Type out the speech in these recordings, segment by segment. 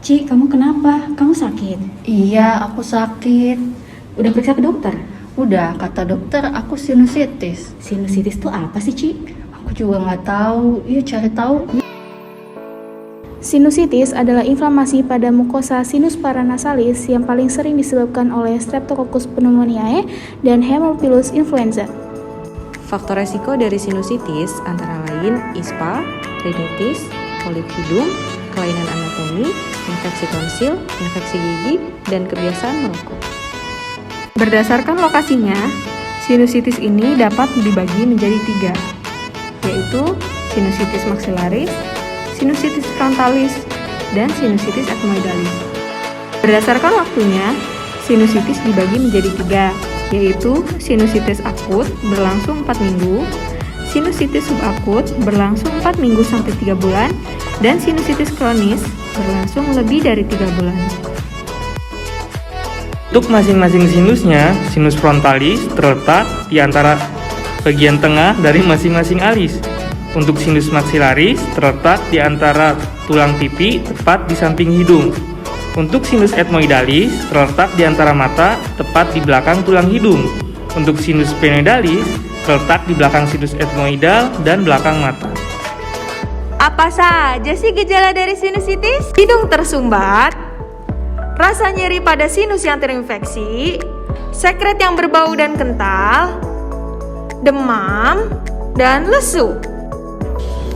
Ci, kamu kenapa? Kamu sakit? Iya, aku sakit. Udah periksa ke dokter? Udah, kata dokter aku sinusitis. Sinusitis tuh apa sih, Ci? Aku juga nggak tahu. Iya, cari tahu. Sinusitis adalah inflamasi pada mukosa sinus paranasalis yang paling sering disebabkan oleh Streptococcus pneumoniae dan Haemophilus influenza. Faktor resiko dari sinusitis antara lain ispa, rinitis, polip hidung, kelainan anatomi, infeksi tonsil, infeksi gigi, dan kebiasaan merokok. Berdasarkan lokasinya, sinusitis ini dapat dibagi menjadi 3, yaitu sinusitis maxillaris, sinusitis frontalis, dan sinusitis ethmoidalis. Berdasarkan waktunya, sinusitis dibagi menjadi 3, yaitu sinusitis akut berlangsung 4 minggu, sinusitis subakut berlangsung 4 minggu sampai 3 bulan, dan sinusitis kronis berlangsung lebih dari 3 bulan. Untuk masing-masing sinusnya, sinus frontalis terletak di antara bagian tengah dari masing-masing alis. Untuk sinus maxillaris terletak di antara tulang pipi tepat di samping hidung. Untuk sinus ethmoidalis terletak di antara mata tepat di belakang tulang hidung. Untuk sinus sphenoidalis terletak di belakang sinus ethmoidal dan belakang mata. Apa saja sih gejala dari sinusitis? Hidung tersumbat, rasa nyeri pada sinus yang terinfeksi, sekret yang berbau dan kental, demam, dan lesu.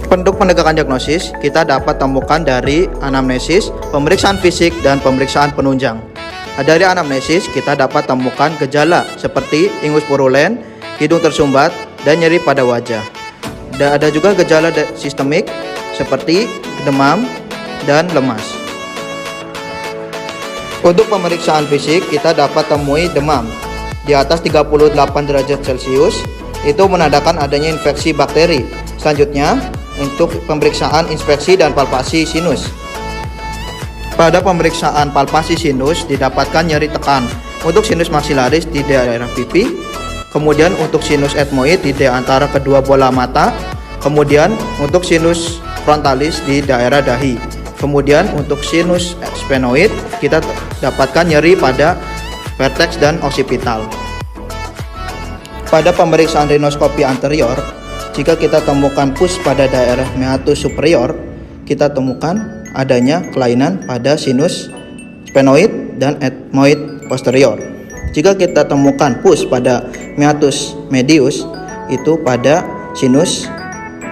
Untuk penegakan diagnosis, kita dapat temukan dari anamnesis, pemeriksaan fisik, dan pemeriksaan penunjang. Dari anamnesis, kita dapat temukan gejala seperti ingus purulen, hidung tersumbat, dan nyeri pada wajah. Ada juga gejala sistemik seperti demam dan lemas. Untuk pemeriksaan fisik, kita dapat temui demam di atas 38 derajat Celcius, itu menandakan adanya infeksi bakteri. Selanjutnya, untuk pemeriksaan inspeksi dan palpasi sinus. Pada pemeriksaan palpasi sinus didapatkan nyeri tekan untuk sinus maxillaris di daerah pipi, kemudian untuk sinus ethmoid di antara kedua bola mata, kemudian untuk sinus frontalis di daerah dahi. Kemudian untuk sinus sphenoid kita dapatkan nyeri pada vertex dan occipital. Pada pemeriksaan rinoskopi anterior, jika kita temukan pus pada daerah meatus superior, kita temukan adanya kelainan pada sinus sphenoid dan ethmoid posterior. Jika kita temukan pus pada meatus medius, itu pada sinus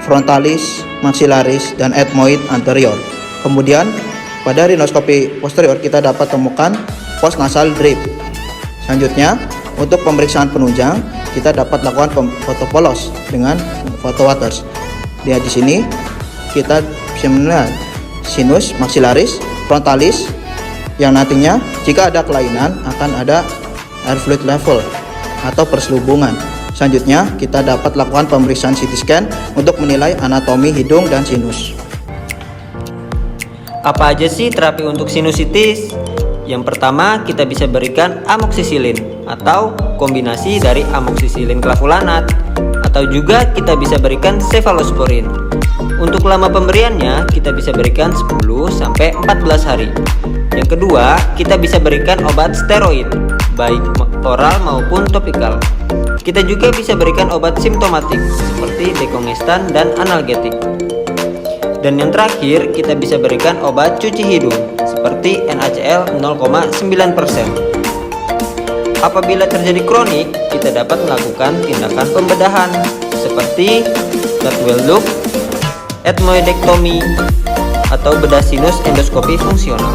frontalis, maxillaris, dan ethmoid anterior. Kemudian pada rinoskopi posterior kita dapat temukan postnasal drip. Selanjutnya, untuk pemeriksaan penunjang, kita dapat lakukan foto polos dengan foto waters. Lihat di sini kita bisa melihat sinus maxillaris, frontalis, yang nantinya jika ada kelainan akan ada air fluid level atau perselubungan. Selanjutnya kita dapat lakukan pemeriksaan CT scan untuk menilai anatomi hidung dan sinus. Apa aja sih terapi untuk sinusitis? Yang pertama, kita bisa berikan amoksisilin atau kombinasi dari amoksisilin clavulanat, atau juga kita bisa berikan cefalosporin. Untuk lama pemberiannya, kita bisa berikan 10-14 hari. Yang kedua, kita bisa berikan obat steroid, baik oral maupun topikal. Kita juga bisa berikan obat simptomatik seperti dekongestan dan analgetik. Dan yang terakhir, kita bisa berikan obat cuci hidung seperti NaCl 0,9%. Apabila terjadi kronik, kita dapat melakukan tindakan pembedahan seperti Latwell-Duck, ethmoidektomi, atau bedah sinus endoskopi fungsional.